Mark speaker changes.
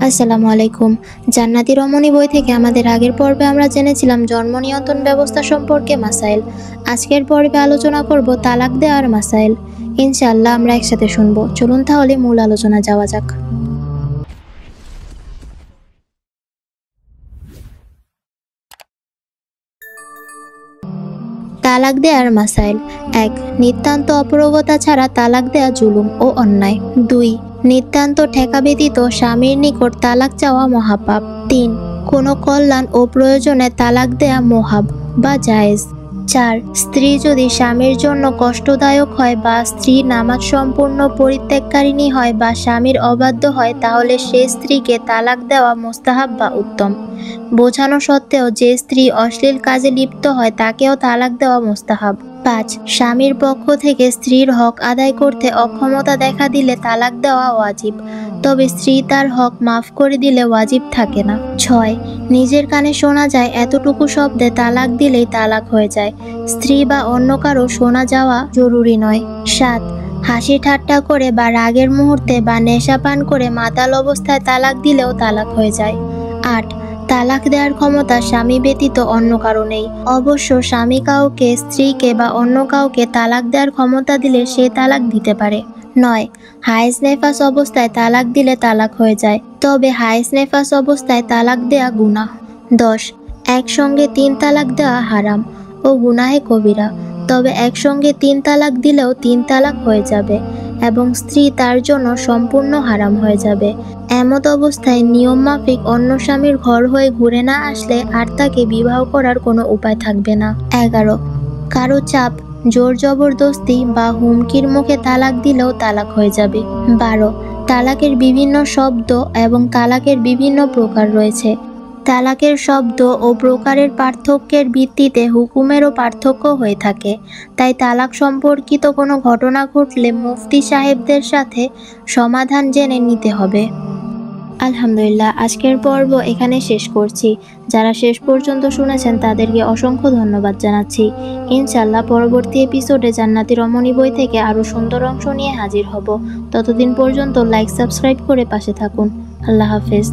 Speaker 1: আসসালামু আলাইকুম। জান্নাতি রমণী বই থেকে আমাদের আগের পর্বে আমরা জেনেছিলাম জন্ম নিয়ন্ত্রণ ব্যবস্থা সম্পর্কে মাসাইল। আজকের পর্বে আলোচনা করব তালাক দেওয়ার মাসাইল। ইনশাআল্লাহ আমরা একসাথে শুনব। চলুন তাহলে মূল আলোচনা যাওয়া যাক। তালাক দেওয়ার মাসাইল। ১. নিতান্ত অপরগতা ছাড়া তালাক দেয়া জুলুম ও অন্যায়। ২. নিতান্ত ঠেকা ব্যতীত স্বামীর নিকট তালাক চাওয়া মহাপাপ। ৩. কোনো কল্যাণ ও প্রয়োজনে তালাক দেয়া মোহাব বা জায়েজ। ৪. স্ত্রী যদি স্বামীর জন্য কষ্টদায়ক হয় বা স্ত্রী নামাজ সম্পূর্ণ পরিত্যাগকারিণী হয় বা স্বামীর অবাধ্য হয় তাহলে সে স্ত্রীকে তালাক দেওয়া মোস্তাহাব বা উত্তম। বোঝানো সত্ত্বেও যে স্ত্রী অশ্লীল কাজে লিপ্ত হয় তাকেও তালাক দেওয়া মোস্তাহাব। ৫. স্বামীর পক্ষ থেকে স্ত্রীর হক আদায় করতে অক্ষমতা দেখা দিলে তালাক দেওয়া ওয়াজিব, তবে স্ত্রী তার হক মাফ করে দিলে ওয়াজিব থাকে না। ৬. নিজের কানে শোনা যায় এতটুকু শব্দে তালাক দিলেই তালাক হয়ে যায়, স্ত্রী বা অন্য কারো শোনা যাওয়া জরুরি নয়। ৭. হাসি ঠাট্টা করে বা রাগের মুহূর্তে বা নেশা পান করে মাতাল অবস্থায় তালাক দিলেও তালাক হয়ে যায়। ৮. তালাক দেওয়ার ক্ষমতা স্বামী ব্যতীত অন্য কারো নেই। অবশ্য স্বামী কাউকে, স্ত্রীকে বা অন্য কাউকে তালাক দেওয়ার ক্ষমতা দিলে সে তালাক দিতে পারে। ৯. হায়েজ নেফাস অবস্থায় তালাক দিলে তালাক হয়ে যায়, তবে হায়েজ নেফাস অবস্থায় তালাক দেয়া গুনাহ। ১০. একসঙ্গে ৩ তালাক দেওয়া হারাম ও গুনাহে কবিরা, তবে একসঙ্গে ৩ তালাক দিলেও ৩ তালাক হয়ে যাবে এবং স্ত্রী তার জন্য সম্পূর্ণ হারাম হয়ে যাবে। এমত অবস্থায় নিয়ম মাফিক অন্য স্বামীর ঘর হয়ে ঘুরে না আসলে আর তাকে বিবাহ করার কোনো উপায় থাকবে না। ১১. কারো চাপ, জোর জবরদস্তি বা হুমকির মুখে তালাক দিলেও তালাক হয়ে যাবে। ১২. তালাকের বিভিন্ন শব্দ এবং তালাকের বিভিন্ন প্রকার রয়েছে। তালাকের শব্দ ও প্রকারের পার্থক্যের ভিত্তিতে হুকুমেরও পার্থক্য হয়ে থাকে, তাই তালাক সম্পর্কিত কোনো ঘটনা ঘটলে মুফতি সাহেবদের সাথে সমাধান জেনে নিতে হবে। আলহামদুলিল্লাহ, আজকের পর্ব এখানে শেষ করছি। যারা শেষ পর্যন্ত শুনেছেন তাদেরকে অসংখ্য ধন্যবাদ জানাচ্ছি। ইনশাআল্লাহ পরবর্তী এপিসোডে জান্নাতি রমণী বই থেকে আরও সুন্দর অংশ নিয়ে হাজির হব। ততদিন পর্যন্ত লাইক, সাবস্ক্রাইব করে পাশে থাকুন। আল্লাহ হাফেজ।